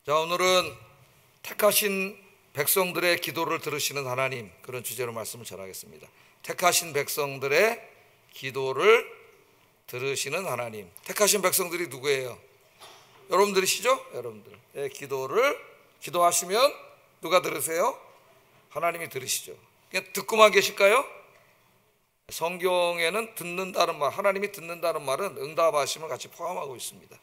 자, 오늘은 택하신 백성들의 기도를 들으시는 하나님, 그런 주제로 말씀을 전하겠습니다. 택하신 백성들의 기도를 들으시는 하나님. 택하신 백성들이 누구예요? 여러분들이시죠? 여러분들. 기도하시면 누가 들으세요? 하나님이 들으시죠. 그냥 듣고만 계실까요? 성경에는 듣는다는 말, 하나님이 듣는다는 말은 응답하심을 같이 포함하고 있습니다.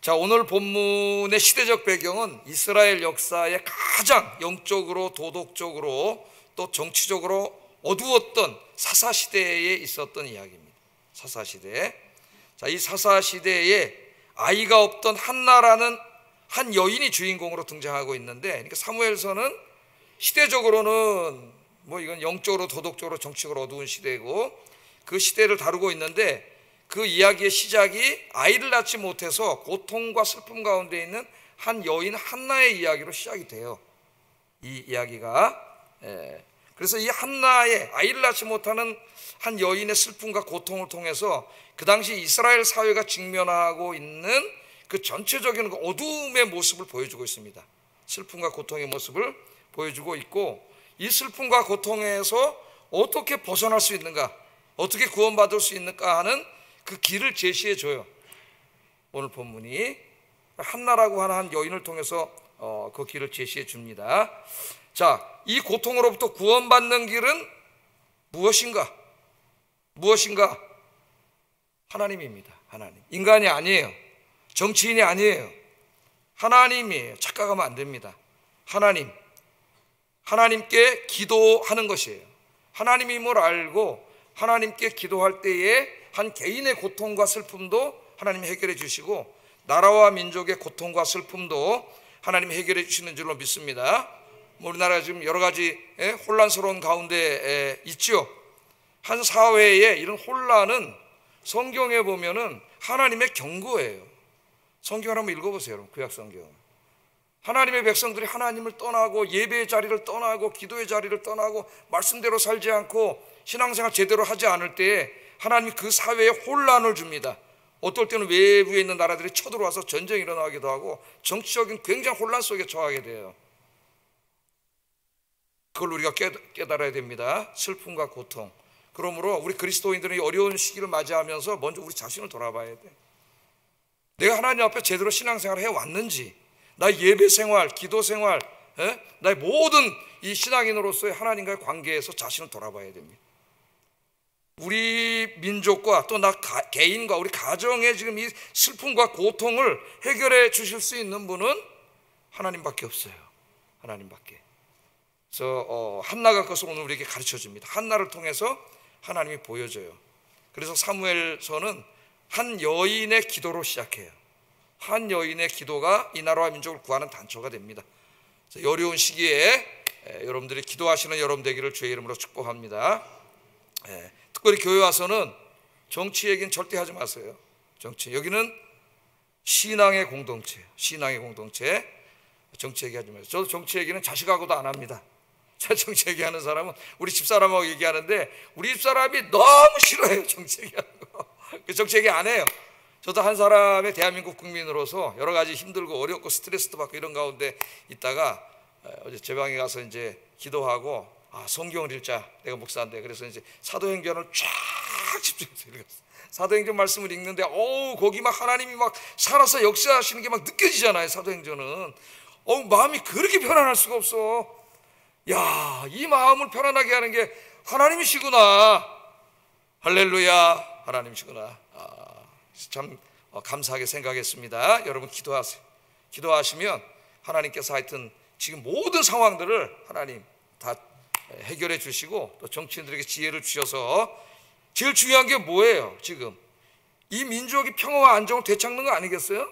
자, 오늘 본문의 시대적 배경은 이스라엘 역사의 가장 영적으로, 도덕적으로, 또 정치적으로 어두웠던 사사시대에 있었던 이야기입니다. 사사시대. 자, 이 사사시대에 아이가 없던 한나라는 한 여인이 주인공으로 등장하고 있는데, 그러니까 사무엘서는 시대적으로는 이건 영적으로, 도덕적으로, 정치적으로 어두운 시대고, 그 시대를 다루고 있는데, 그 이야기의 시작이 아이를 낳지 못해서 고통과 슬픔 가운데 있는 한 여인 한나의 이야기로 시작이 돼요. 이 이야기가. 그래서 이 한나의 아이를 낳지 못하는 한 여인의 슬픔과 고통을 통해서 그 당시 이스라엘 사회가 직면하고 있는 그 전체적인 어두움의 모습을 보여주고 있습니다. 슬픔과 고통의 모습을 보여주고 있고, 이 슬픔과 고통에서 어떻게 벗어날 수 있는가, 어떻게 구원받을 수 있는가 하는 그 길을 제시해 줘요. 오늘 본문이 한나라고 하는 한 여인을 통해서 그 길을 제시해 줍니다. 자, 이 고통으로부터 구원받는 길은 무엇인가? 하나님입니다. 하나님. 인간이 아니에요. 정치인이 아니에요. 하나님이에요. 착각하면 안 됩니다. 하나님께 기도하는 것이에요. 하나님임을 알고 하나님께 기도할 때에 한 개인의 고통과 슬픔도 하나님이 해결해 주시고, 나라와 민족의 고통과 슬픔도 하나님이 해결해 주시는 줄로 믿습니다. 우리나라 지금 여러 가지 혼란스러운 가운데 있죠. 한 사회에 이런 혼란은 성경에 보면은 하나님의 경고예요. 성경을 한번 읽어보세요, 여러분. 구약 성경. 하나님의 백성들이 하나님을 떠나고 예배의 자리를 떠나고 기도의 자리를 떠나고 말씀대로 살지 않고 신앙생활 제대로 하지 않을 때에 하나님이 그 사회에 혼란을 줍니다. 어떨 때는 외부에 있는 나라들이 쳐들어와서 전쟁이 일어나기도 하고 정치적인 굉장한 혼란 속에 처하게 돼요. 그걸 우리가 깨달아야 됩니다. 슬픔과 고통. 그러므로 우리 그리스도인들은 어려운 시기를 맞이하면서 먼저 우리 자신을 돌아봐야 돼. 내가 하나님 앞에 제대로 신앙생활을 해왔는지, 나의 예배생활, 기도생활, 나의 모든 이 신앙인으로서의 하나님과의 관계에서 자신을 돌아봐야 됩니다. 우리 민족과 또 나 개인과 우리 가정의 지금 이 슬픔과 고통을 해결해 주실 수 있는 분은 하나님밖에 없어요. 하나님밖에. 그래서 한나가 그것을 오늘 우리에게 가르쳐 줍니다. 한나를 통해서 하나님이 보여줘요. 그래서 사무엘서는 한 여인의 기도로 시작해요. 한 여인의 기도가 이 나라와 민족을 구하는 단초가 됩니다. 어려운 시기에 여러분들이 기도하시는 여러분 되기를 주의 이름으로 축복합니다. 특별히 교회 와서는 정치 얘기는 절대 하지 마세요. 여기는 신앙의 공동체. 정치 얘기하지 마세요. 저도 정치 얘기는 자식하고도 안 합니다. 제가 정치 얘기하는 사람은 우리 집사람하고 얘기하는데 우리 집사람이 너무 싫어해요, 정치 얘기하는 거. 정치 얘기 안 해요. 저도 한 사람의 대한민국 국민으로서 여러 가지 힘들고 어렵고 스트레스도 받고 이런 가운데 있다가 어제 제 방에 가서 이제 기도하고, 성경을 읽자. 내가 목사인데. 그래서 이제 사도행전을 쫙 집중해서 읽었어요. 사도행전 말씀을 읽는데 거기 막 하나님이 막 살아서 역사하시는 게 막 느껴지잖아요. 사도행전은 마음이 그렇게 편안할 수가 없어. 야, 이 마음을 편안하게 하는 게 하나님이시구나. 할렐루야, 하나님이시구나. 참 감사하게 생각했습니다. 여러분 기도하세요. 기도하시면 하나님께서 하여튼 지금 모든 상황들을 하나님 다 해결해 주시고, 또 정치인들에게 지혜를 주셔서, 제일 중요한 게 뭐예요? 지금 이 민족이 평화와 안정을 되찾는 거 아니겠어요?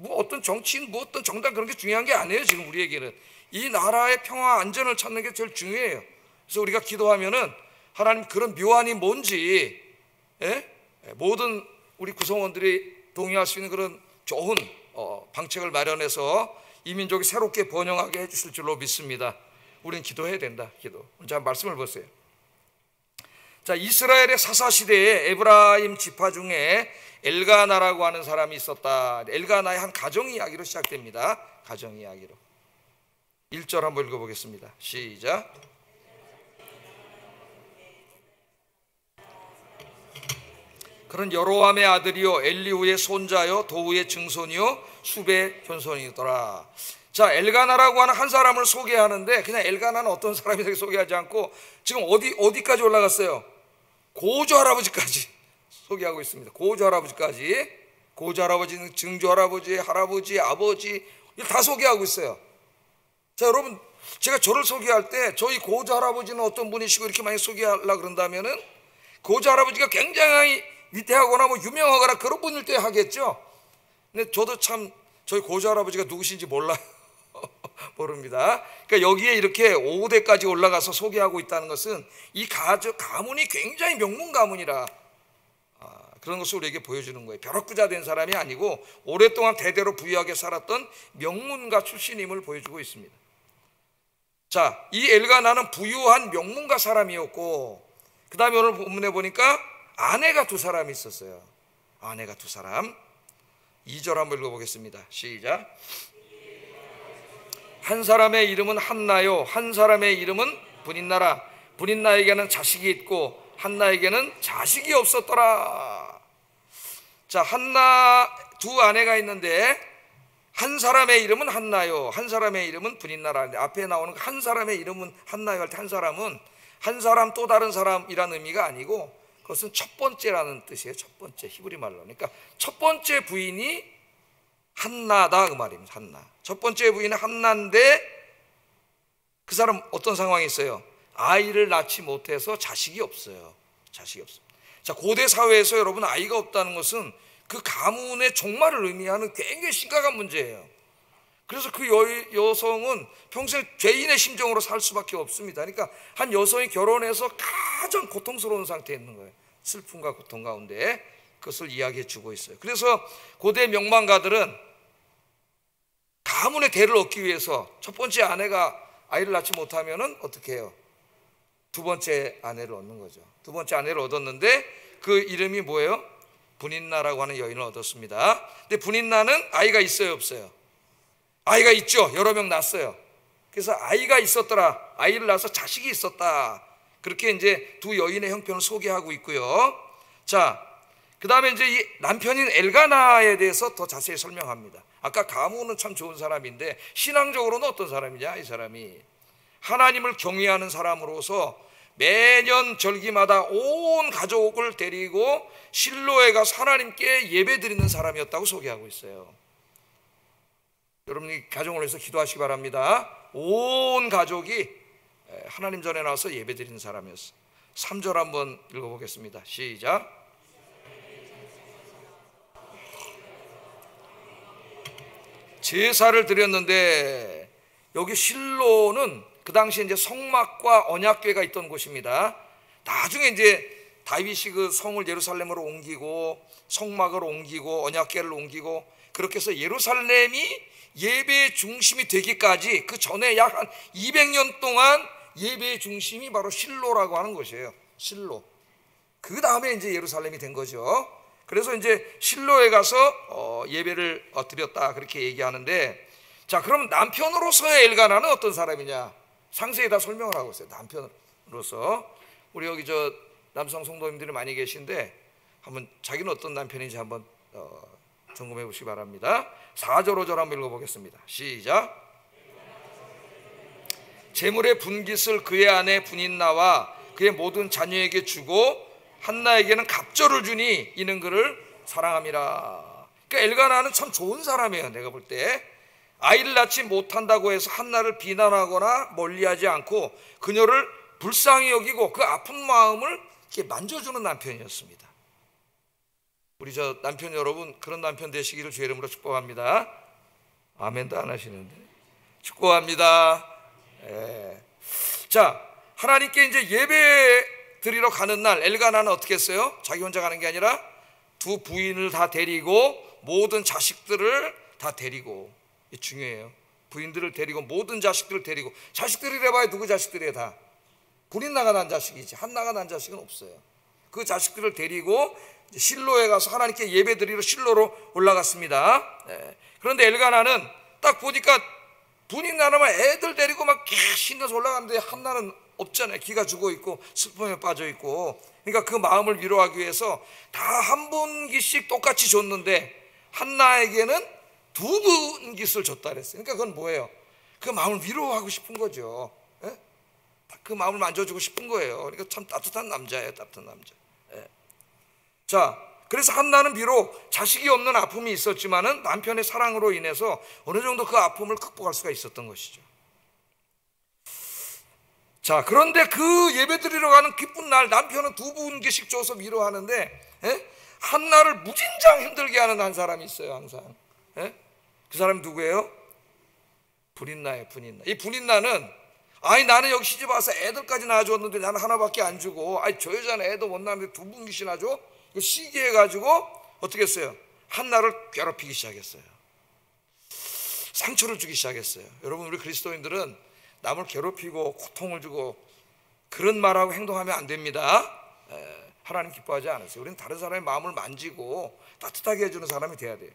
어떤 정치인, 어떤 정당 그런 게 중요한 게 아니에요. 지금 우리에게는 이 나라의 평화와 안전을 찾는 게 제일 중요해요. 그래서 우리가 기도하면은 하나님 그런 묘안이 뭔지 모든 우리 구성원들이 동의할 수 있는 그런 좋은 방책을 마련해서 이 민족이 새롭게 번영하게 해주실 줄로 믿습니다. 우리는 기도해야 된다. 기도. 자, 말씀을 보세요. 자, 이스라엘의 사사시대에 에브라임 지파 중에 엘가나라고 하는 사람이 있었다. 엘가나의 한 가정 이야기로 시작됩니다. 가정 이야기로. 1절 한번 읽어보겠습니다. 시작. 그런 여로함의 아들이요 엘리후의 손자요 도후의 증손이요 숲의 현손이더라. 자, 엘가나라고 하는 한 사람을 소개하는데 그냥 엘가나는 어떤 사람이라고 소개하지 않고 지금 어디까지 올라갔어요? 고조 할아버지까지 소개하고 있습니다. 고조 할아버지까지. 고조 할아버지는 증조 할아버지, 할아버지, 아버지 다 소개하고 있어요. 자, 여러분, 제가 저를 소개할 때 저희 고조 할아버지는 어떤 분이시고 이렇게 많이 소개하려고 그런다면은 고조 할아버지가 굉장히 위대하거나 뭐 유명하거나 그런 분일 때 하겠죠. 근데 저도 참 저희 고조 할아버지가 누구신지 몰라요. 모릅니다. 그러니까 여기에 이렇게 5대까지 올라가서 소개하고 있다는 것은 이 가문이 굉장히 명문 가문이라 그런 것을 우리에게 보여주는 거예요. 벼락부자 된 사람이 아니고 오랫동안 대대로 부유하게 살았던 명문가 출신임을 보여주고 있습니다. 자, 이 엘가나는 부유한 명문가 사람이었고, 그 다음에 오늘 본문에 보니까 아내가 2사람이 있었어요. 아내가 2사람. 2절 한번 읽어보겠습니다. 시작. 한 사람의 이름은 한나요, 한 사람의 이름은 분인나라. 분인나에게는 자식이 있고 한나에게는 자식이 없었더라. 자, 한나 2 아내가 있는데 한 사람의 이름은 한나요, 한 사람의 이름은 분인나라. 앞에 나오는 한 사람의 이름은 한나요 할 때 한 사람은 한 사람 또 다른 사람이라는 의미가 아니고 그것은 첫 번째라는 뜻이에요. 첫 번째, 히브리 말로. 그러니까 첫 번째 부인이 한나다 그 말입니다. 한나. 첫 번째 부인은 한나인데 그 사람 어떤 상황이 있어요? 아이를 낳지 못해서 자식이 없어요. 자식이 없습니다. 자, 고대 사회에서 여러분 아이가 없다는 것은 그 가문의 종말을 의미하는 굉장히 심각한 문제예요. 그래서 그 여성은 평생 죄인의 심정으로 살 수밖에 없습니다. 그러니까 한 여성이 결혼해서 가장 고통스러운 상태에 있는 거예요. 슬픔과 고통 가운데 그것을 이야기해 주고 있어요. 그래서 고대 명망가들은 가문의 대를 얻기 위해서 첫 번째 아내가 아이를 낳지 못하면은 어떻게 해요? 2번째 아내를 얻는 거죠. 2번째 아내를 얻었는데 그 이름이 뭐예요? 분인나라고 하는 여인을 얻었습니다. 근데 분인나는 아이가 있어요, 없어요? 아이가 있죠. 여러 명 낳았어요. 그래서 아이가 있었더라. 아이를 낳아서 자식이 있었다. 그렇게 이제 2 여인의 형편을 소개하고 있고요. 자, 그 다음에 이제 이 남편인 엘가나에 대해서 더 자세히 설명합니다. 아까 가문은 참 좋은 사람인데 신앙적으로는 어떤 사람이냐? 이 사람이 하나님을 경외하는 사람으로서 매년 절기마다 온 가족을 데리고 실로에 가서 하나님께 예배 드리는 사람이었다고 소개하고 있어요. 여러분이 가정을 위해서 기도하시기 바랍니다. 온 가족이 하나님 전에 나와서 예배 드리는 사람이었어요. 3절 한번 읽어보겠습니다. 시작. 제사를 드렸는데 여기 실로는 그 당시에 이제 성막과 언약궤가 있던 곳입니다. 나중에 이제 다윗이 그 성을 예루살렘으로 옮기고 성막을 옮기고 언약궤를 옮기고 그렇게 해서 예루살렘이 예배의 중심이 되기까지 그 전에 약 한 200년 동안 예배의 중심이 바로 실로라고 하는 것이에요. 실로. 그 다음에 이제 예루살렘이 된 거죠. 그래서 이제 실로에 가서 예배를 드렸다 그렇게 얘기하는데, 자, 그럼 남편으로서의 엘가나는 어떤 사람이냐? 상세히 다 설명을 하고 있어요. 남편으로서. 우리 여기 저 남성 성도님들이 많이 계신데 한번 자기는 어떤 남편인지 한번 점검해 보시기 바랍니다. 4절 5절 한번 읽어보겠습니다. 시작. 재물의 분깃을 그의 아내 분인나와 그의 모든 자녀에게 주고 한나에게는 갑절을 주니 이는 그를 사랑함이라. 그러니까 엘가나는 참 좋은 사람이에요. 내가 볼 때 아이를 낳지 못한다고 해서 한나를 비난하거나 멀리하지 않고 그녀를 불쌍히 여기고 그 아픈 마음을 이렇게 만져주는 남편이었습니다. 우리 저 남편 여러분 그런 남편 되시기를 주의 이름으로 축복합니다. 아멘도 안 하시는데 축복합니다. 자, 하나님께 이제 예배 드리러 가는 날 엘가나는 어떻게 했어요? 자기 혼자 가는 게 아니라 2 부인을 다 데리고 모든 자식들을 다 데리고, 이게 중요해요. 부인들을 데리고 모든 자식들을 데리고. 자식들이라 봐야 누구 자식들이에요? 다 분인나가 난 자식이지 한나가 난 자식은 없어요. 그 자식들을 데리고 실로에 가서 하나님께 예배드리러 실로로 올라갔습니다. 그런데 엘가나는 딱 보니까 분인나라만 애들 데리고 막 신나서 올라갔는데 한나는 없잖아요. 기가 죽어 있고 슬픔에 빠져 있고. 그러니까 그 마음을 위로하기 위해서 다 한 분기씩 똑같이 줬는데 한나에게는 두 분깃을 줬다 그랬어요. 그러니까 그건 뭐예요? 그 마음을 위로하고 싶은 거죠. 예? 그 마음을 만져주고 싶은 거예요. 그러니까 참 따뜻한 남자예요. 따뜻한 남자. 예. 자, 그래서 한나는 비록 자식이 없는 아픔이 있었지만은 남편의 사랑으로 인해서 어느 정도 그 아픔을 극복할 수가 있었던 것이죠. 자, 그런데 그 예배드리러 가는 기쁜 날 남편은 두 분기씩 줘서 위로하는데 한나를 무진장 힘들게 하는 한 사람이 있어요. 항상. 그 사람이 누구예요? 분인나예요. 분인나. 이 분인나는 아니 나는 여기 시집 와서 애들까지 낳아줬는데 나는 하나밖에 안 주고 아니 저 여자는 애도 못 낳는데 두 분기씩이나 줘? 시기해가지고 어떻게 했어요? 한나를 괴롭히기 시작했어요. 상처를 주기 시작했어요. 여러분 우리 그리스도인들은 남을 괴롭히고 고통을 주고 그런 말하고 행동하면 안 됩니다. 하나님 기뻐하지 않으세요. 우리는 다른 사람의 마음을 만지고 따뜻하게 해주는 사람이 돼야 돼요.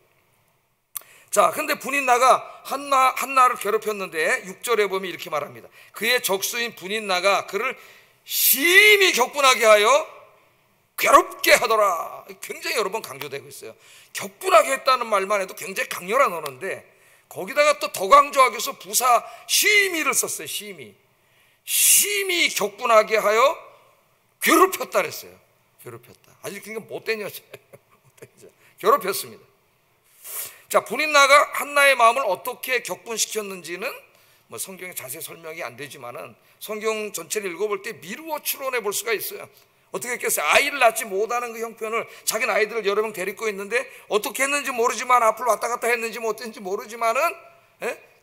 자, 근데 분인나가 한나를 괴롭혔는데 6절에 보면 이렇게 말합니다. 그의 적수인 분인나가 그를 심히 격분하게 하여 괴롭게 하더라. 굉장히 여러 번 강조되고 있어요. 격분하게 했다는 말만 해도 굉장히 강렬한 언어인데 거기다가 또 더 강조하기 위해서 부사 심히를 썼어요. 심히 격분하게 하여 괴롭혔다 그랬어요. 괴롭혔다. 아직 그러니까 못된 여자예요. 괴롭혔습니다. 자, 분인나가 한나의 마음을 어떻게 격분시켰는지는 뭐 성경에 자세히 설명이 안 되지만은 성경 전체를 읽어볼 때 미루어 추론해 볼 수가 있어요. 어떻게 했겠어요? 아이를 낳지 못하는 그 형편을 자기는 아이들을 여러 명 데리고 있는데 어떻게 했는지 모르지만 앞으로 왔다 갔다 했는지 뭐 어땠는지 모르지만은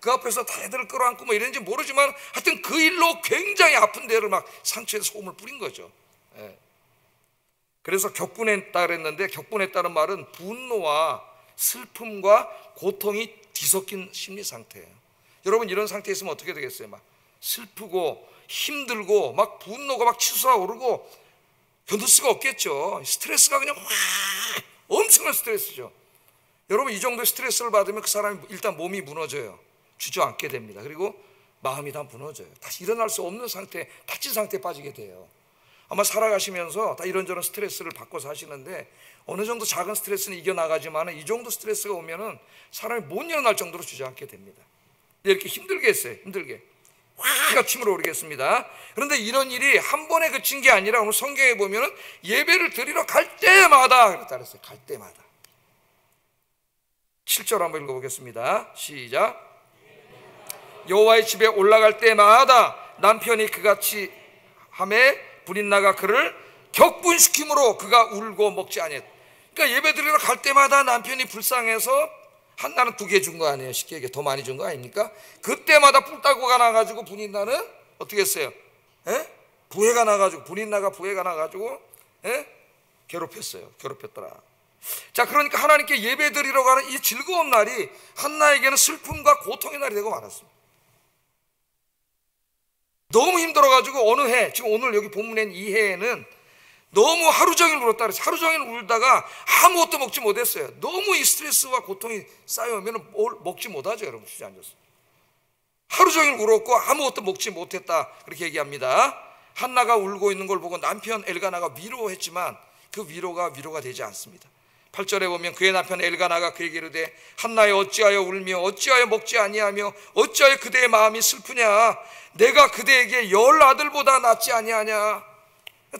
그 앞에서 다 애들을 끌어안고 뭐 이랬는지 모르지만 하여튼 그 일로 굉장히 아픈 데를 막 상처에 소금을 뿌린 거죠. 그래서 격분했다 그랬는데 격분했다는 말은 분노와 슬픔과 고통이 뒤섞인 심리 상태예요. 여러분 이런 상태에 있으면 어떻게 되겠어요? 막 슬프고 힘들고 막 분노가 막 치솟아 오르고 견딜 수가 없겠죠. 스트레스가 그냥 확 엄청난 스트레스죠. 여러분 이 정도의 스트레스를 받으면 그 사람이 일단 몸이 무너져요. 주저앉게 됩니다. 그리고 마음이 다 무너져요. 다시 일어날 수 없는 상태, 다친 상태에 빠지게 돼요. 아마 살아가시면서 다 이런저런 스트레스를 받고 사시는데 어느 정도 작은 스트레스는 이겨나가지만 이 정도 스트레스가 오면은 사람이 못 일어날 정도로 주저앉게 됩니다. 이렇게 힘들게 했어요. 힘들게 확 침을 오르겠습니다. 그런데 이런 일이 한 번에 그친 게 아니라 오늘 성경에 보면은 예배를 드리러 갈 때마다 그랬다 그랬어요. 갈 때마다. 7절 한번 읽어보겠습니다. 시작. 여호와의 집에 올라갈 때마다 남편이 그같이 하매 분인나가 그를 격분시킴으로 그가 울고 먹지 아니했다. 그러니까 예배 드리러 갈 때마다 남편이 불쌍해서 한나는 2개 준 거 아니에요. 쉽게 얘기해 더 많이 준 거 아닙니까? 그때마다 뿔따구가 나가지고 분인나는 어떻게 했어요? 부해가 나가지고 분인나가 부해가 나가지고 괴롭혔어요. 괴롭혔더라. 자, 그러니까 하나님께 예배 드리러 가는 이 즐거운 날이 한나에게는 슬픔과 고통의 날이 되고 말았습니다. 너무 힘들어가지고 어느 해, 지금 오늘 여기 본문엔 이 해에는 너무 하루 종일 울었다 그랬어요. 하루 종일 울다가 아무것도 먹지 못했어요. 너무 이 스트레스와 고통이 쌓여오면 뭘 먹지 못하죠. 여러분 주저앉아서 하루 종일 울었고 아무것도 먹지 못했다 그렇게 얘기합니다. 한나가 울고 있는 걸 보고 남편 엘가나가 위로했지만 그 위로가 되지 않습니다. 8절에 보면 그의 남편 엘가나가 그에게 이르되 한나여 어찌하여 울며 어찌하여 먹지 아니하며 어찌하여 그대의 마음이 슬프냐? 내가 그대에게 10 아들보다 낫지 아니하냐?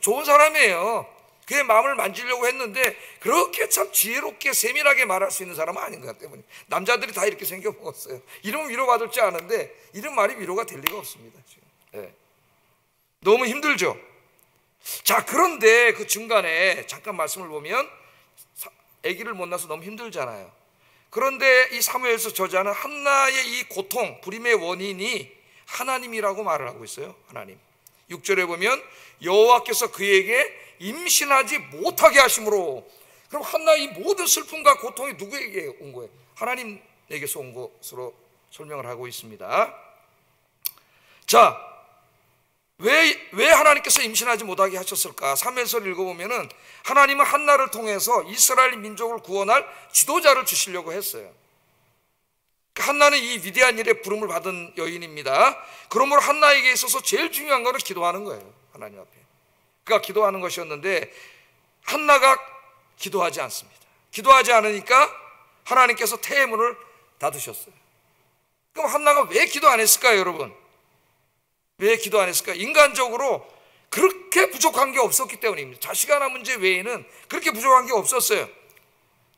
좋은 사람이에요. 그의 마음을 만지려고 했는데 그렇게 참 지혜롭게 세밀하게 말할 수 있는 사람은 아닌 것 때문에 남자들이 다 이렇게 생겨먹었어요. 이러면 위로받을 줄 아는데 이런 말이 위로가 될 리가 없습니다. 지금. 너무 힘들죠. 자, 그런데 그 중간에 잠깐 말씀을 보면 아기를 못 낳아서 너무 힘들잖아요. 그런데 이 사무엘서 저자는 한나의 이 고통, 불임의 원인이 하나님이라고 말을 하고 있어요. 하나님. 6절에 보면 여호와께서 그에게 임신하지 못하게 하심으로. 그럼 한나의 이 모든 슬픔과 고통이 누구에게 온 거예요? 하나님에게서 온 것으로 설명을 하고 있습니다. 자, 왜 하나님께서 임신하지 못하게 하셨을까? 사무엘서를 읽어보면은 하나님은 한나를 통해서 이스라엘 민족을 구원할 지도자를 주시려고 했어요. 한나는 이 위대한 일에 부름을 받은 여인입니다. 그러므로 한나에게 있어서 제일 중요한 것은 기도하는 거예요. 하나님 앞에 그가 기도하는 것이었는데 한나가 기도하지 않습니다. 기도하지 않으니까 하나님께서 태의 문을 닫으셨어요. 그럼 한나가 왜 기도 안 했을까요, 여러분? 왜 기도 안 했을까? 인간적으로 그렇게 부족한 게 없었기 때문입니다. 자식 하나 문제 외에는 그렇게 부족한 게 없었어요.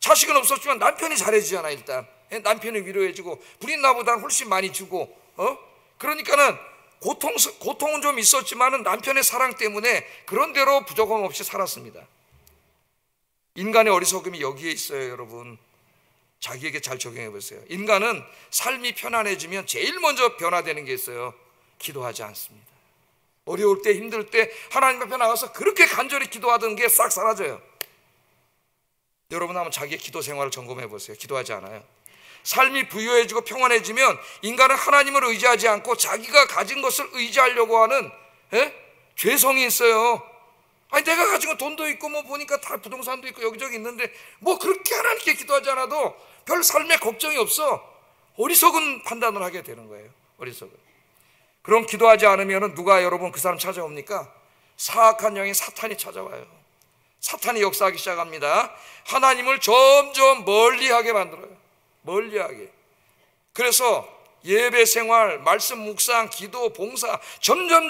자식은 없었지만 남편이 잘해주잖아. 일단 남편이 위로해주고 부인 나보다는 훨씬 많이 주고 그러니까는 고통은 좀 있었지만은 남편의 사랑 때문에 그런대로 부족함 없이 살았습니다. 인간의 어리석음이 여기에 있어요, 여러분. 자기에게 잘 적용해 보세요. 인간은 삶이 편안해지면 제일 먼저 변화되는 게 있어요. 기도하지 않습니다. 어려울 때, 힘들 때 하나님 앞에 나가서 그렇게 간절히 기도하던 게 싹 사라져요. 여러분 한번 자기의 기도 생활을 점검해 보세요. 기도하지 않아요. 삶이 부유해지고 평안해지면 인간은 하나님을 의지하지 않고 자기가 가진 것을 의지하려고 하는 죄성이 있어요. 아니 내가 가진 건 돈도 있고 뭐 보니까 다 부동산도 있고 여기저기 있는데 뭐 그렇게 하나님께 기도하지 않아도 별 삶에 걱정이 없어. 어리석은 판단을 하게 되는 거예요. 어리석은. 그럼 기도하지 않으면 누가 여러분 그 사람 찾아옵니까? 사악한 영인 사탄이 찾아와요. 사탄이 역사하기 시작합니다. 하나님을 점점 멀리하게 만들어요. 멀리하게. 그래서 예배 생활, 말씀 묵상, 기도, 봉사 점점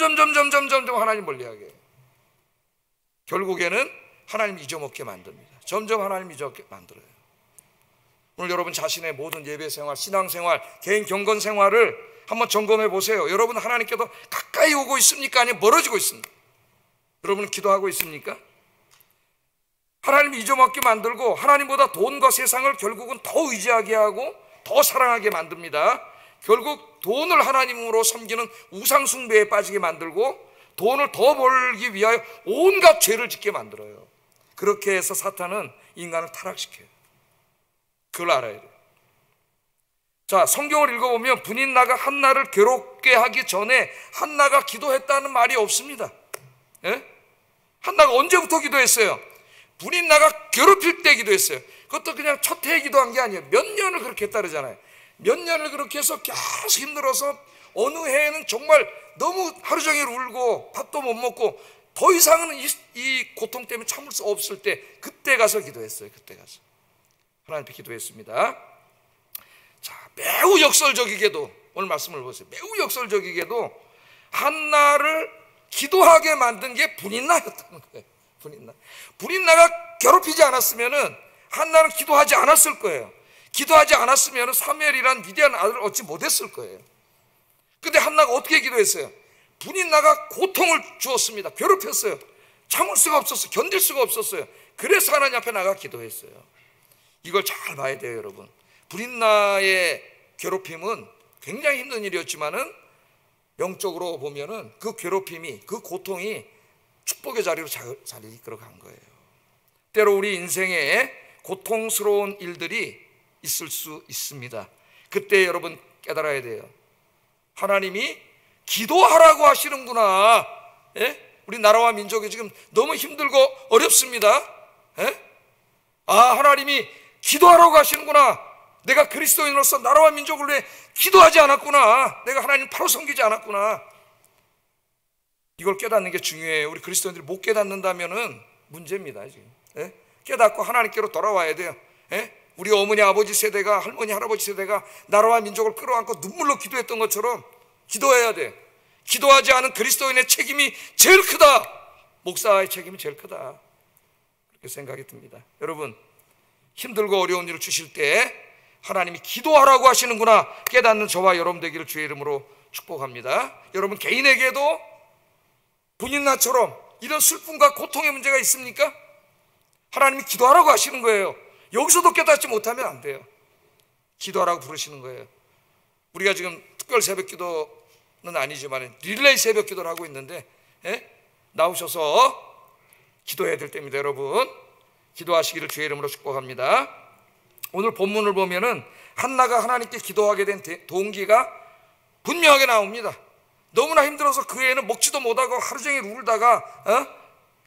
하나님 멀리하게 해요. 결국에는 하나님 잊어먹게 만듭니다. 점점 하나님 잊어먹게 만들어요. 오늘 여러분 자신의 모든 예배 생활, 신앙 생활, 개인 경건 생활을 한번 점검해 보세요. 여러분 하나님께도 가까이 오고 있습니까? 아니면 멀어지고 있습니까? 여러분은 기도하고 있습니까? 하나님 잊어먹게 만들고 하나님보다 돈과 세상을 결국은 더 의지하게 하고 더 사랑하게 만듭니다. 결국 돈을 하나님으로 섬기는 우상 숭배에 빠지게 만들고 돈을 더 벌기 위하여 온갖 죄를 짓게 만들어요. 그렇게 해서 사탄은 인간을 타락시켜요. 그걸 알아야 돼요. 자, 성경을 읽어보면 분인나가 한나를 괴롭게 하기 전에 한나가 기도했다는 말이 없습니다. 한나가 언제부터 기도했어요? 분인나가 괴롭힐 때 기도했어요. 그것도 그냥 첫 해에 기도한 게 아니에요. 몇 년을 그렇게 했다 그러잖아요. 몇 년을 그렇게 해서 계속 힘들어서 어느 해에는 정말 너무 하루 종일 울고 밥도 못 먹고 더 이상은 이 고통 때문에 참을 수 없을 때 그때 가서 기도했어요. 그때 가서 하나님 앞에 기도했습니다. 자, 매우 역설적이게도 오늘 말씀을 보세요. 매우 역설적이게도 한나를 기도하게 만든 게 분인나였다는 거예요. 분인나가 괴롭히지 않았으면은 한나는 기도하지 않았을 거예요. 기도하지 않았으면 사무엘이란 위대한 아들을 얻지 못했을 거예요. 근데 한나가 어떻게 기도했어요? 분인나가 고통을 주었습니다. 괴롭혔어요. 참을 수가 없었어요. 견딜 수가 없었어요. 그래서 하나님 앞에 나가 기도했어요. 이걸 잘 봐야 돼요, 여러분. 분인나의 괴롭힘은 굉장히 힘든 일이었지만은 영적으로 보면은 그 괴롭힘이, 그 고통이 축복의 자리로 잘 이끌어간 거예요. 때로 우리 인생에 고통스러운 일들이 있을 수 있습니다. 그때 여러분 깨달아야 돼요. 하나님이 기도하라고 하시는구나. 우리 나라와 민족이 지금 너무 힘들고 어렵습니다. 하나님이 기도하라고 하시는구나. 내가 그리스도인으로서 나라와 민족을 위해 기도하지 않았구나. 내가 하나님 바로 섬기지 않았구나. 이걸 깨닫는 게 중요해요. 우리 그리스도인들이 못 깨닫는다면은 문제입니다. 지금. 깨닫고 하나님께로 돌아와야 돼요. 우리 어머니 아버지 세대가, 할머니 할아버지 세대가 나라와 민족을 끌어안고 눈물로 기도했던 것처럼 기도해야 돼. 기도하지 않은 그리스도인의 책임이 제일 크다. 목사의 책임이 제일 크다. 그렇게 생각이 듭니다. 여러분, 힘들고 어려운 일을 주실 때 하나님이 기도하라고 하시는구나 깨닫는 저와 여러분 되기를 주의 이름으로 축복합니다. 여러분 개인에게도 분인나처럼 이런 슬픔과 고통의 문제가 있습니까? 하나님이 기도하라고 하시는 거예요. 여기서도 깨닫지 못하면 안 돼요. 기도하라고 부르시는 거예요. 우리가 지금 특별 새벽 기도는 아니지만 릴레이 새벽 기도를 하고 있는데 나오셔서 기도해야 될 때입니다. 여러분 기도하시기를 주의 이름으로 축복합니다. 오늘 본문을 보면은 한나가 하나님께 기도하게 된 동기가 분명하게 나옵니다. 너무나 힘들어서 그 애는 먹지도 못하고 하루 종일 울다가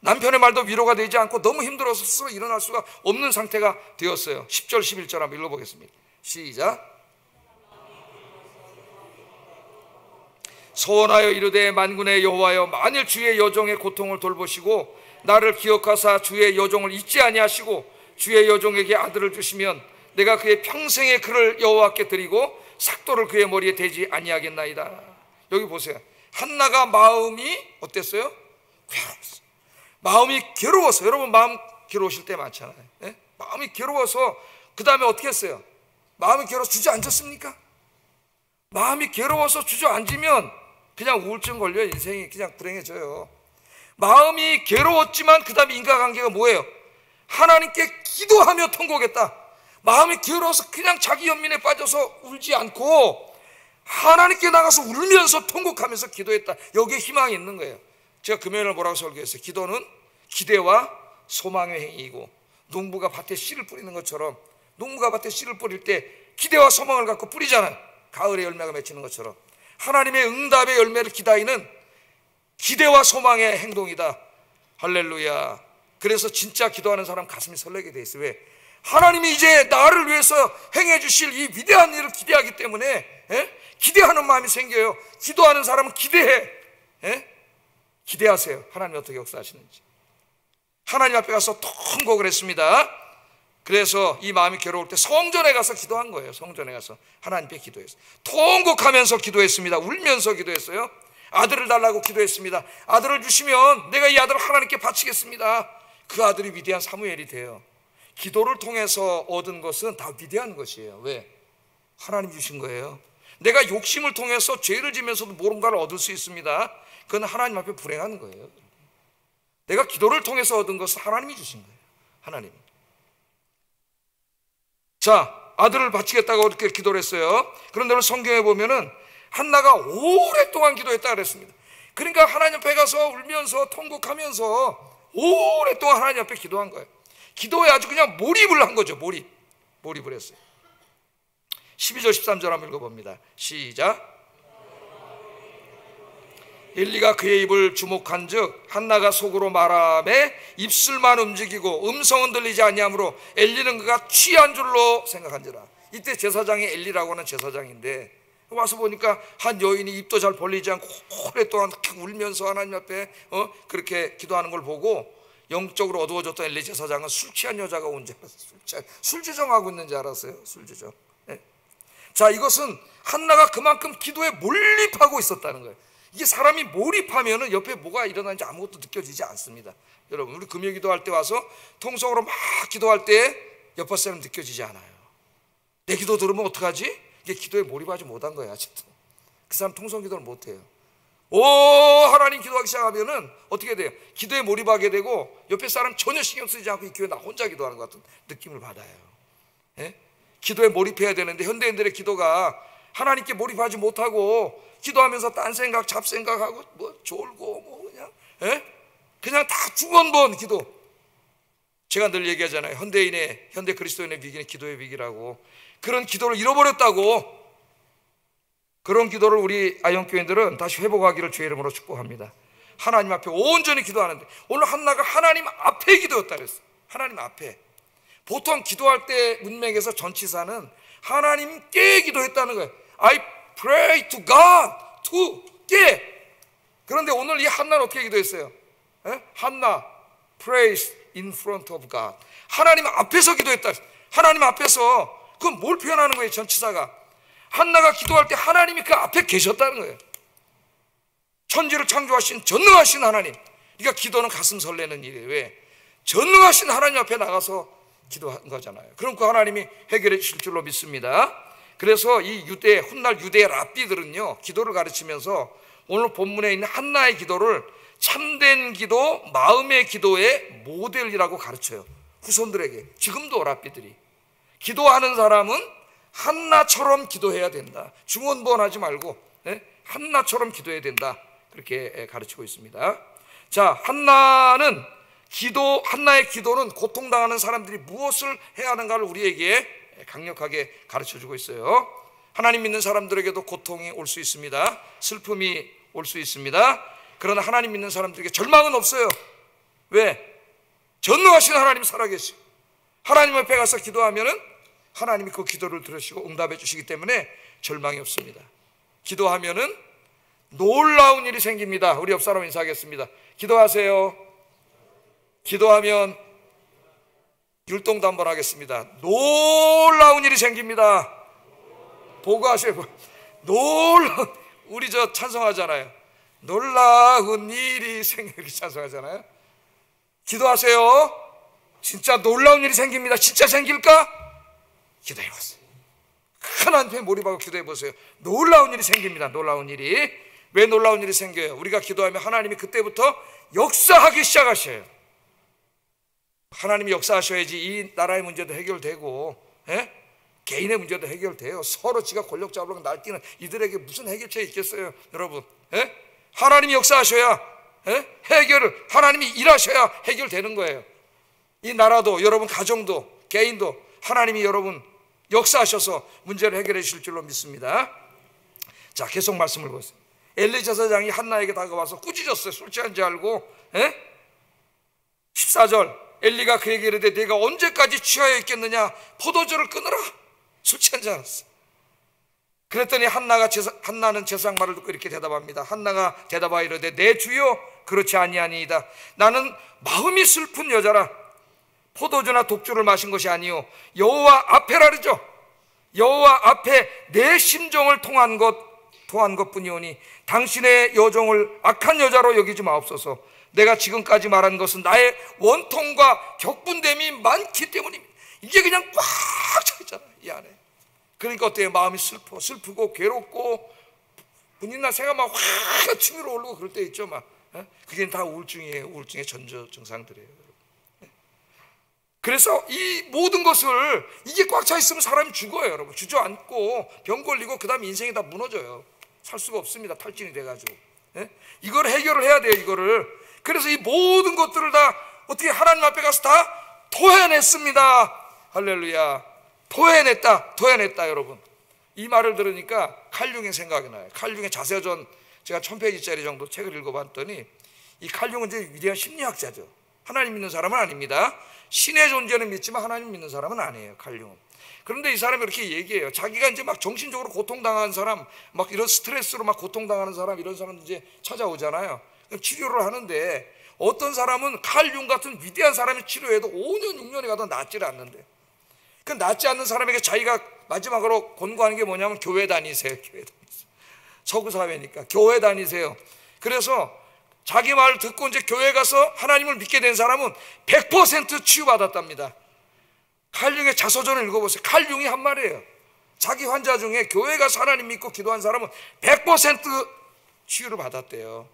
남편의 말도 위로가 되지 않고 너무 힘들어서 스스로 일어날 수가 없는 상태가 되었어요. 10절 11절 한번 읽어보겠습니다. 시작. 소원하여 이르되 만군의 여호와여, 만일 주의 여종의 고통을 돌보시고 나를 기억하사 주의 여종을 잊지 아니하시고 주의 여종에게 아들을 주시면 내가 그의 평생의 그를 여호와께 드리고 삭도를 그의 머리에 대지 아니하겠나이다. 여기 보세요. 한나가 마음이 어땠어요? 괴로웠어요. 마음이 괴로워서, 여러분 마음 괴로우실 때 많잖아요. 예? 마음이 괴로워서 그 다음에 어떻게 했어요? 마음이 괴로워서 주저앉았습니까? 마음이 괴로워서 주저앉으면 그냥 우울증 걸려. 인생이 그냥 불행해져요. 마음이 괴로웠지만 그 다음에 인과관계가 뭐예요? 하나님께 기도하며 통곡했다. 마음이 괴로워서 그냥 자기 연민에 빠져서 울지 않고 하나님께 나가서 울면서 통곡하면서 기도했다. 여기에 희망이 있는 거예요. 제가 금요일날 뭐라고 설교했어요? 기도는 기대와 소망의 행위이고, 농부가 밭에 씨를 뿌리는 것처럼, 농부가 밭에 씨를 뿌릴 때 기대와 소망을 갖고 뿌리잖아요. 가을에 열매가 맺히는 것처럼 하나님의 응답의 열매를 기다리는 기대와 소망의 행동이다. 할렐루야. 그래서 진짜 기도하는 사람 가슴이 설레게 돼 있어요. 왜? 하나님이 이제 나를 위해서 행해 주실 이 위대한 일을 기대하기 때문에 기대하는 마음이 생겨요. 기도하는 사람은 기대해. 기대하세요. 하나님이 어떻게 역사하시는지. 하나님 앞에 가서 통곡을 했습니다. 그래서 이 마음이 괴로울 때 성전에 가서 기도한 거예요. 성전에 가서 하나님께 기도했어요. 통곡하면서 기도했습니다. 울면서 기도했어요. 아들을 달라고 기도했습니다. 아들을 주시면 내가 이 아들을 하나님께 바치겠습니다. 그 아들이 위대한 사무엘이 돼요. 기도를 통해서 얻은 것은 다 위대한 것이에요. 왜? 하나님 주신 거예요. 내가 욕심을 통해서 죄를 지면서도 뭔가를 얻을 수 있습니다. 그건 하나님 앞에 불행한 거예요. 내가 기도를 통해서 얻은 것은 하나님이 주신 거예요. 하나님. 자, 아들을 바치겠다고 이렇게 기도를 했어요. 그런데 오늘 성경에 보면은 한나가 오랫동안 기도했다 그랬습니다. 그러니까 하나님 앞에 가서 울면서 통곡하면서 오랫동안 하나님 앞에 기도한 거예요. 기도에 아주 그냥 몰입을 한 거죠. 몰입을 했어요. 12절 13절 한번 읽어봅니다. 시작. 엘리가 그의 입을 주목한 즉 한나가 속으로 말하매 입술만 움직이고 음성은 들리지 아니하므로 엘리는 그가 취한 줄로 생각한지라. 이때 제사장이 엘리라고 하는 제사장인데 와서 보니까 한 여인이 입도 잘 벌리지 않고 오랫동안 울면서 하나님 앞에 그렇게 기도하는 걸 보고 영적으로 어두워졌던 엘리 제사장은 술 취한 여자가 온 줄 알았어요. 술 주정하고 있는 줄 알았어요. 술 주정. 자, 이것은 한나가 그만큼 기도에 몰입하고 있었다는 거예요. 이게 사람이 몰입하면은 옆에 뭐가 일어나는지 아무것도 느껴지지 않습니다. 여러분, 우리 금요 기도할 때 와서 통성으로 막 기도할 때 옆에 사람 느껴지지 않아요. 내 기도 들으면 어떡하지? 이게 기도에 몰입하지 못한 거예요. 아직도 그 사람 통성 기도를 못해요. 오 하나님 기도하기 시작하면은 어떻게 돼요? 기도에 몰입하게 되고 옆에 사람 전혀 신경 쓰지 않고 이 교회 나 혼자 기도하는 것 같은 느낌을 받아요. 기도에 몰입해야 되는데 현대인들의 기도가 하나님께 몰입하지 못하고 기도하면서 딴 생각 잡생각하고 뭐 졸고 뭐 그냥 다 중언부언 기도. 제가 늘 얘기하잖아요. 현대 그리스도인의 위기는 기도의 위기라고. 그런 기도를 잃어버렸다고. 그런 기도를 우리 아영교인들은 다시 회복하기를 주의 이름으로 축복합니다. 하나님 앞에 온전히 기도하는데 오늘 한나가 하나님 앞에 기도했다 그랬어요. 하나님 앞에. 보통 기도할 때 문맥에서 전치사는 하나님께 기도했다는 거예요. I pray to God, to 께. 그런데 오늘 이 한나는 어떻게 기도했어요? 한나 prays in front of God. 하나님 앞에서 기도했다. 하나님 앞에서. 그건 뭘 표현하는 거예요? 전치사가. 한나가 기도할 때 하나님이 그 앞에 계셨다는 거예요. 천지를 창조하신 전능하신 하나님. 그러니까 기도는 가슴 설레는 일이에요. 왜? 전능하신 하나님 앞에 나가서 기도한 거잖아요. 그럼 그 하나님이 해결해 주실 줄로 믿습니다. 그래서 이 훗날 유대 랍비들은요 기도를 가르치면서 오늘 본문에 있는 한나의 기도를 참된 기도, 마음의 기도의 모델이라고 가르쳐요. 후손들에게. 지금도 랍비들이 기도하는 사람은 한나처럼 기도해야 된다. 중언부언하지 말고 한나처럼 기도해야 된다. 그렇게 가르치고 있습니다. 자, 한나의 기도는 고통당하는 사람들이 무엇을 해야 하는가를 우리에게 강력하게 가르쳐주고 있어요. 하나님 믿는 사람들에게도 고통이 올 수 있습니다. 슬픔이 올 수 있습니다. 그러나 하나님 믿는 사람들에게 절망은 없어요. 왜? 전능하신 하나님 살아계시고 하나님 앞에 가서 기도하면은 하나님이 그 기도를 들으시고 응답해 주시기 때문에 절망이 없습니다. 기도하면은 놀라운 일이 생깁니다. 우리 옆 사람 인사하겠습니다. 기도하세요. 기도하면 율동도 한번 하겠습니다. 놀라운 일이 생깁니다. 보고하세요. 우리 저 찬송하잖아요. 놀라운 일이 이렇게 찬송하잖아요. 기도하세요. 진짜 놀라운 일이 생깁니다. 진짜 생길까? 기도해보세요. 하나님께 몰입하고 기도해보세요. 놀라운 일이 생깁니다. 놀라운 일이. 왜 놀라운 일이 생겨요? 우리가 기도하면 하나님이 그때부터 역사하기 시작하셔요. 하나님이 역사하셔야지 이 나라의 문제도 해결되고, 개인의 문제도 해결돼요. 서로 지가 권력 잡으려고 날뛰는 이들에게 무슨 해결책이 있겠어요, 여러분? 하나님이 역사하셔야 해결을, 하나님이 일하셔야 해결되는 거예요. 이 나라도, 여러분 가정도, 개인도 하나님이 여러분 역사하셔서 문제를 해결해 주실 줄로 믿습니다. 자, 계속 말씀을 보세요. 엘리 제사장이 한나에게 다가와서 꾸짖었어요. 술 취한 줄 알고. 14절, 엘리가 그에게 이르되 네가 언제까지 취하여 있겠느냐? 포도주를 끊으라. 술 취한 줄 알았어. 그랬더니 한나는 제사장 말을 듣고 이렇게 대답합니다. 한나가 대답하여 이르되 내 주여 그렇지 아니하니이다. 나는 마음이 슬픈 여자라. 포도주나 독주를 마신 것이 아니요 여호와 앞에라르죠. 여호와 앞에 내 심정을 통한 것뿐이오니 당신의 여종을 악한 여자로 여기지 마옵소서. 내가 지금까지 말한 것은 나의 원통과 격분됨이 많기 때문입니다. 이게 그냥 꽉 차 있잖아, 이 안에. 그러니까 어때요? 마음이 슬프고 괴롭고 분이나 새가 막 확 치밀어 오르고 그럴 때 있죠, 막. 그게 다 우울증이에요. 우울증의 전조 증상들이에요. 그래서 이 모든 것을, 이게 꽉 차 있으면 사람이 죽어요, 여러분. 주저앉고 병 걸리고 그 다음에 인생이 다 무너져요. 살 수가 없습니다. 탈진이 돼가지고. 이걸 해결을 해야 돼요, 이거를. 그래서 이 모든 것들을 다 어떻게 하나님 앞에 가서 다 토해냈습니다. 할렐루야. 토해냈다, 여러분. 이 말을 들으니까 칼융의 생각이 나요. 칼융의 자세전, 제가 1000페이지짜리 정도 책을 읽어봤더니 이 칼융은 이제 위대한 심리학자죠. 하나님 믿는 사람은 아닙니다. 신의 존재는 믿지만 하나님 믿는 사람은 아니에요, 칼융은. 그런데 이 사람이 이렇게 얘기해요. 자기가 이제 막 정신적으로 고통당하는 사람, 막 이런 스트레스로 막 고통당하는 사람, 이런 사람 이제 찾아오잖아요. 그럼 치료를 하는데 어떤 사람은 칼융 같은 위대한 사람이 치료해도 5년, 6년이 가도 낫지를 않는데, 그 낫지 않는 사람에게 자기가 마지막으로 권고하는 게 뭐냐면 교회 다니세요. 교회 다니세요. 서구 사회니까 교회 다니세요. 그래서 자기 말을 듣고 이제 교회 가서 하나님을 믿게 된 사람은 100% 치유받았답니다. 칼융의 자서전을 읽어보세요. 칼융이 한 말이에요. 자기 환자 중에 교회 가서 하나님 믿고 기도한 사람은 100% 치유를 받았대요.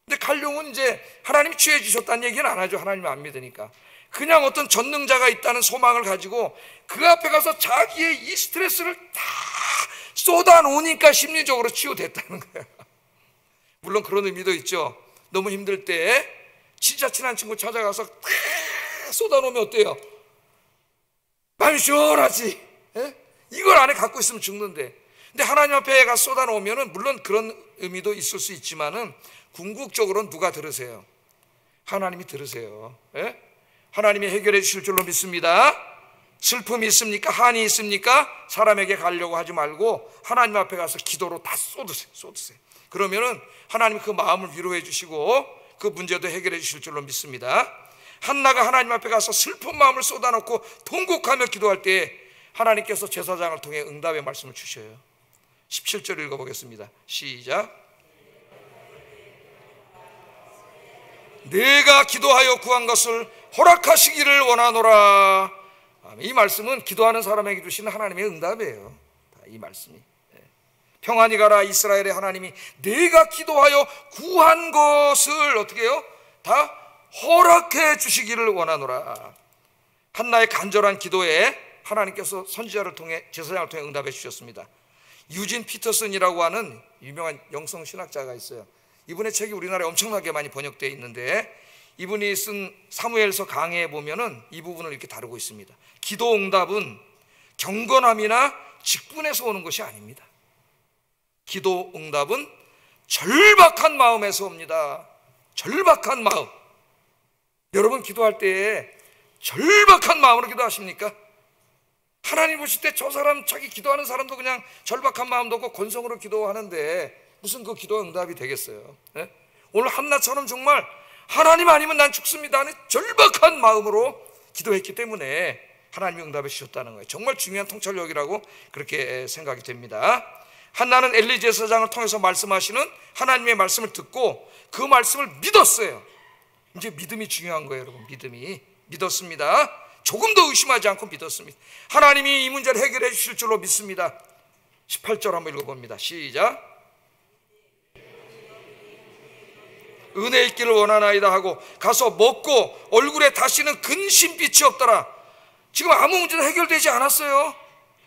근데 칼융은 이제 하나님이 치유해 주셨다는 얘기는 안 하죠. 하나님을 안 믿으니까. 그냥 어떤 전능자가 있다는 소망을 가지고 그 앞에 가서 자기의 이 스트레스를 다 쏟아놓으니까 심리적으로 치유됐다는 거예요. 물론 그런 의미도 있죠. 너무 힘들 때 진짜 친한 친구 찾아가서 다 쏟아놓으면 어때요? 마음이 시원하지. 이걸 안에 갖고 있으면 죽는데. 근데 하나님 앞에 가서 쏟아놓으면은 물론 그런 의미도 있을 수 있지만은 궁극적으로는 누가 들으세요? 하나님이 들으세요. 하나님이 해결해 주실 줄로 믿습니다. 슬픔이 있습니까? 한이 있습니까? 사람에게 가려고 하지 말고 하나님 앞에 가서 기도로 다 쏟으세요. 그러면은 하나님이 그 마음을 위로해 주시고 그 문제도 해결해 주실 줄로 믿습니다. 한나가 하나님 앞에 가서 슬픈 마음을 쏟아놓고 통곡하며 기도할 때 하나님께서 제사장을 통해 응답의 말씀을 주셔요. 17절 읽어보겠습니다. 시작. 내가 기도하여 구한 것을 허락하시기를 원하노라. 이 말씀은 기도하는 사람에게 주시는 하나님의 응답이에요. 이 말씀이. 평안히 가라 이스라엘의 하나님이 내가 기도하여 구한 것을 어떻게 해요? 다 허락해 주시기를 원하노라. 한나의 간절한 기도에 하나님께서 선지자를 통해 제사장을 통해 응답해 주셨습니다. 유진 피터슨이라고 하는 유명한 영성 신학자가 있어요. 이분의 책이 우리나라에 엄청나게 많이 번역되어 있는데 이분이 쓴 사무엘서 강해에 보면은 이 부분을 이렇게 다루고 있습니다. 기도 응답은 경건함이나 직분에서 오는 것이 아닙니다. 기도 응답은 절박한 마음에서 옵니다. 절박한 마음. 여러분 기도할 때에 절박한 마음으로 기도하십니까? 하나님 보실 때 저 사람, 자기 기도하는 사람도 그냥 절박한 마음도 없고 건성으로 기도하는데 무슨 그 기도가 응답이 되겠어요? 네? 오늘 한나처럼 정말 하나님 아니면 난 죽습니다 하는 절박한 마음으로 기도했기 때문에 하나님이 응답해 주셨다는 거예요. 정말 중요한 통찰력이라고 그렇게 생각이 됩니다. 한나는 엘리 제사장을 통해서 말씀하시는 하나님의 말씀을 듣고 그 말씀을 믿었어요. 이제 믿음이 중요한 거예요, 여러분. 믿음이 믿었습니다. 조금도 의심하지 않고 믿었습니다. 하나님이 이 문제를 해결해 주실 줄로 믿습니다. 18절 한번 읽어봅니다. 시작. 은혜 있기를 원하나이다 하고 가서 먹고 얼굴에 다시는 근심빛이 없더라. 지금 아무 문제도 해결되지 않았어요.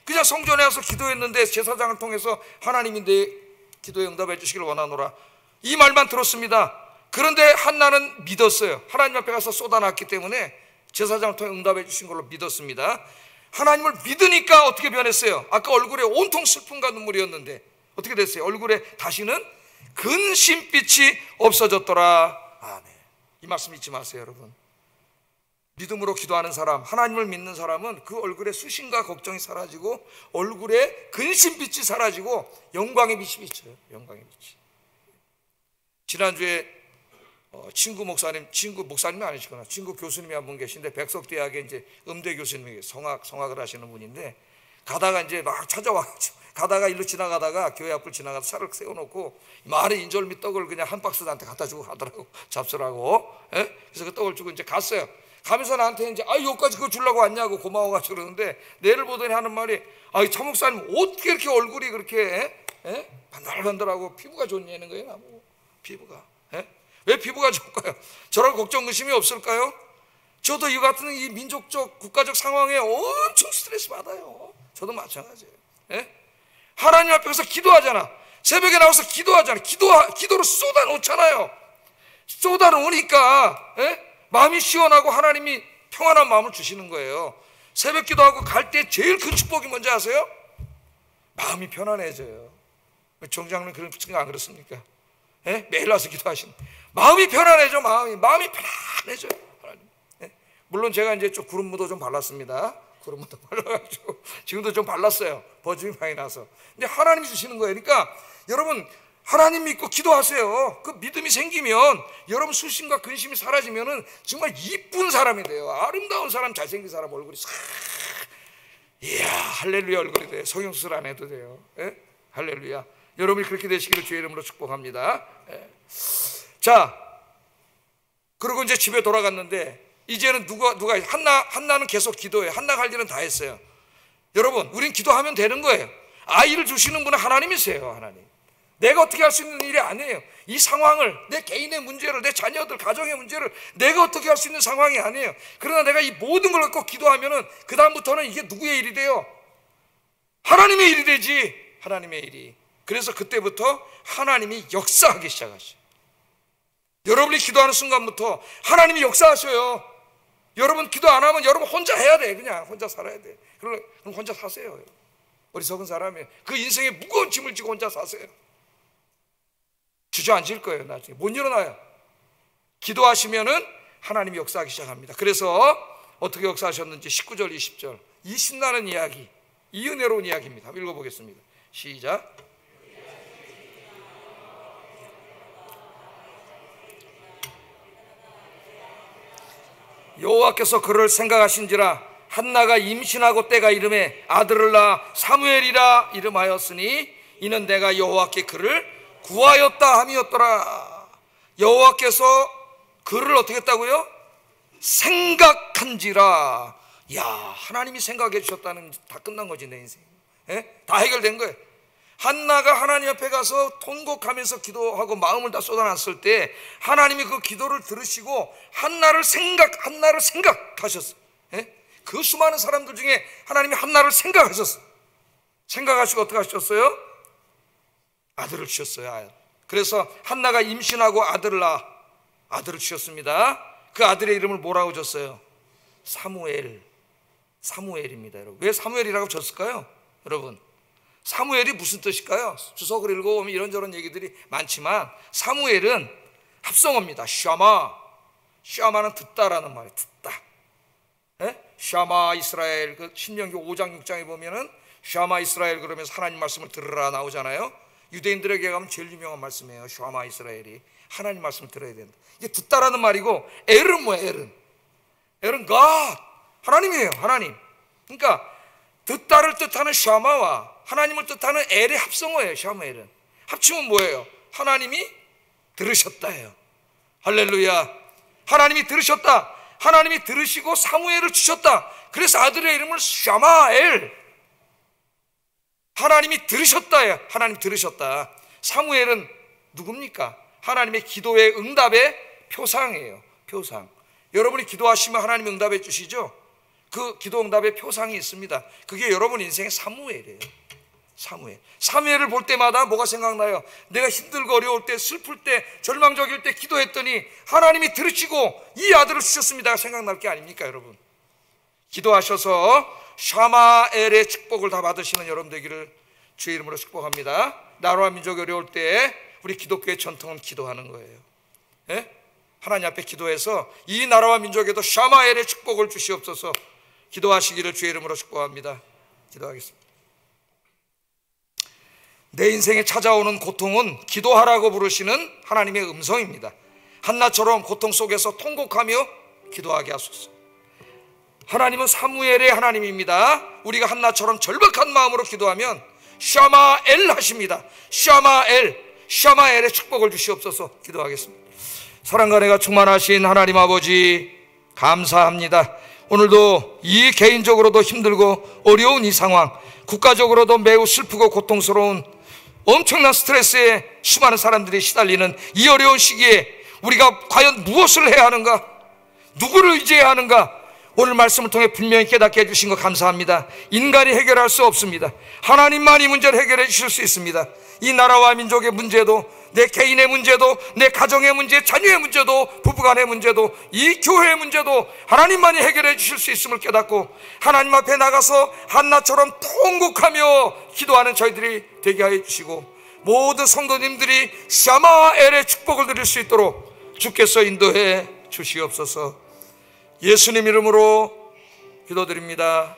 그냥 성전에 와서 기도했는데 제사장을 통해서 하나님이 내 기도에 응답해 주시기를 원하노라, 이 말만 들었습니다. 그런데 한나는 믿었어요. 하나님 앞에 가서 쏟아놨기 때문에 제사장을 통해 응답해 주신 걸로 믿었습니다. 하나님을 믿으니까 어떻게 변했어요? 아까 얼굴에 온통 슬픔과 눈물이었는데 어떻게 됐어요? 얼굴에 다시는 근심빛이 없어졌더라. 아멘. 이 말씀 잊지 마세요, 여러분. 믿음으로 기도하는 사람, 하나님을 믿는 사람은 그 얼굴에 수심과 걱정이 사라지고 얼굴에 근심빛이 사라지고 영광의 빛이 비쳐요. 영광의 빛이. 지난주에 친구 목사님이 아니시구나. 친구 교수님이 한 분 계신데 백석대학에 이제 음대 교수님이 성악을 하시는 분인데 가다가 이제 막 찾아와가지고 가다가 일로 지나가다가 교회 앞을 지나가서 차를 세워놓고 많은 인절미 떡을 그냥 한 박스 나한테 갖다 주고 가더라고. 잡수라고. 예? 그래서 그 떡을 주고 이제 갔어요. 가면서 나한테 이제 여기까지 그거 주려고 왔냐고 고마워가지고 그러는데 내를 보더니 하는 말이 차 목사님 어떻게 이렇게 얼굴이 그렇게 반들반들하고 피부가 좋냐는 거예요. 나보고. 피부가. 왜 피부가 좋을까요? 저런 걱정 의심이 없을까요? 저도 이 같은 이 민족적 국가적 상황에 엄청 스트레스 받아요. 저도 마찬가지예요. 하나님 앞에서 기도하잖아. 새벽에 나와서 기도하잖아. 기도로 쏟아놓잖아요. 쏟아놓으니까 마음이 시원하고 하나님이 평안한 마음을 주시는 거예요. 새벽 기도하고 갈 때 제일 큰 축복이 뭔지 아세요? 마음이 편안해져요. 정장님 그런 생각 안 그렇습니까? 매일 와서 기도하시는 마음이 편안해져. 마음이 편안해져요. 물론 제가 이제 좀 구름무도 좀 발랐습니다. 구름무도 발라가지고 지금도 좀 발랐어요. 버짐이 많이 나서. 근데 하나님이 주시는 거예요. 그러니까 여러분 하나님 믿고 기도하세요. 그 믿음이 생기면 여러분 수심과 근심이 사라지면은 정말 이쁜 사람이 돼요. 아름다운 사람, 잘생긴 사람 얼굴이 싹, 이야 할렐루야 얼굴이 돼요. 성형수술 안 해도 돼요. 할렐루야. 여러분이 그렇게 되시기를 주의 이름으로 축복합니다. 자, 그리고 이제 집에 돌아갔는데 이제는 누가 한나는 계속 기도해요. 한나가 할 일은 다 했어요. 여러분, 우린 기도하면 되는 거예요. 아이를 주시는 분은 하나님이세요. 하나님. 내가 어떻게 할 수 있는 일이 아니에요. 이 상황을, 내 개인의 문제를, 내 자녀들 가정의 문제를 내가 어떻게 할 수 있는 상황이 아니에요. 그러나 내가 이 모든 걸 갖고 기도하면은 그 다음부터는 이게 누구의 일이 돼요? 하나님의 일이 되지. 하나님의 일이. 그래서 그때부터 하나님이 역사하기 시작하셔요. 여러분이 기도하는 순간부터 하나님이 역사하셔요. 여러분 기도 안 하면 여러분 혼자 해야 돼. 그냥 혼자 살아야 돼. 그럼 혼자 사세요. 어리석은 사람이 그 인생에 무거운 짐을 지고 혼자 사세요. 주저앉을 거예요. 나중에 못 일어나요. 기도하시면은 하나님이 역사하기 시작합니다. 그래서 어떻게 역사하셨는지 19절 20절 이 신나는 이야기, 이 은혜로운 이야기입니다. 한번 읽어보겠습니다. 시작. 여호와께서 그를 생각하신지라 한나가 임신하고 때가 이름에 아들을 낳아 사무엘이라 이름하였으니 이는 내가 여호와께 그를 구하였다 함이었더라. 여호와께서 그를 어떻게 했다고요? 생각한지라. 야, 하나님이 생각해 주셨다는 다 끝난 거지 내 인생. 다 해결된 거예요. 한나가 하나님 앞에 가서 통곡하면서 기도하고 마음을 다 쏟아놨을 때 하나님이 그 기도를 들으시고 한나를 생각하셨어요. 그 수많은 사람들 중에 하나님이 한나를 생각하셨어요. 생각하시고 어떻게 하셨어요? 아들을 주셨어요. 그래서 한나가 임신하고 아들을 주셨습니다. 그 아들의 이름을 뭐라고 줬어요? 사무엘입니다. 여러분, 왜 사무엘이라고 줬을까요? 여러분, 사무엘이 무슨 뜻일까요? 주석을 읽어보면 이런저런 얘기들이 많지만 사무엘은 합성어입니다. 샤마는 듣다라는 말이에요. 듣다. 예? 샤마 이스라엘, 그 신명기 5장 6장에 보면은 샤마 이스라엘 그러면서 하나님 말씀을 들으라 나오잖아요. 유대인들에게 가면 제일 유명한 말씀이에요. 샤마 이스라엘이 하나님 말씀을 들어야 된다. 이게 듣다라는 말이고, 엘은 뭐예요? 엘은 God, 하나님이에요. 하나님. 그러니까 듣다를 뜻하는 샤마와 하나님을 뜻하는 엘의 합성어예요. 샤마엘은 합치면 뭐예요? 하나님이 들으셨다예요. 할렐루야. 하나님이 들으셨다. 하나님이 들으시고 사무엘을 주셨다. 그래서 아들의 이름을 샤마엘, 하나님이 들으셨다예요. 하나님 들으셨다. 사무엘은 누굽니까? 하나님의 기도의 응답의 표상이에요. 표상. 여러분이 기도하시면 하나님 응답해 주시죠? 그 기도 응답의 표상이 있습니다. 그게 여러분 인생의 사무엘이에요. 사무엘을 볼 때마다 뭐가 생각나요? 내가 힘들고 어려울 때, 슬플 때, 절망적일 때 기도했더니 하나님이 들으시고 이 아들을 주셨습니다. 생각날 게 아닙니까, 여러분? 기도하셔서 샤마엘의 축복을 다 받으시는 여러분 되기를 주의 이름으로 축복합니다. 나라와 민족이 어려울 때 우리 기독교의 전통은 기도하는 거예요. 예? 하나님 앞에 기도해서 이 나라와 민족에도 샤마엘의 축복을 주시옵소서. 기도하시기를 주의 이름으로 축복합니다. 기도하겠습니다. 내 인생에 찾아오는 고통은 기도하라고 부르시는 하나님의 음성입니다. 한나처럼 고통 속에서 통곡하며 기도하게 하소서. 하나님은 사무엘의 하나님입니다. 우리가 한나처럼 절박한 마음으로 기도하면 샤마엘 하십니다. 샤마엘의 축복을 주시옵소서. 기도하겠습니다. 사랑과 은혜가 충만하신 하나님 아버지, 감사합니다. 오늘도 이 개인적으로도 힘들고 어려운 이 상황, 국가적으로도 매우 슬프고 고통스러운 엄청난 스트레스에 수많은 사람들이 시달리는 이 어려운 시기에 우리가 과연 무엇을 해야 하는가, 누구를 의지해야 하는가, 오늘 말씀을 통해 분명히 깨닫게 해주신 것 감사합니다. 인간이 해결할 수 없습니다. 하나님만이 문제를 해결해 주실 수 있습니다. 이 나라와 민족의 문제도, 내 개인의 문제도, 내 가정의 문제, 자녀의 문제도, 부부간의 문제도, 이 교회의 문제도 하나님만이 해결해 주실 수 있음을 깨닫고 하나님 앞에 나가서 한나처럼 통곡하며 기도하는 저희들이 되게 하여 주시고, 모든 성도님들이 샤마엘의 축복을 드릴 수 있도록 주께서 인도해 주시옵소서. 예수님 이름으로 기도드립니다.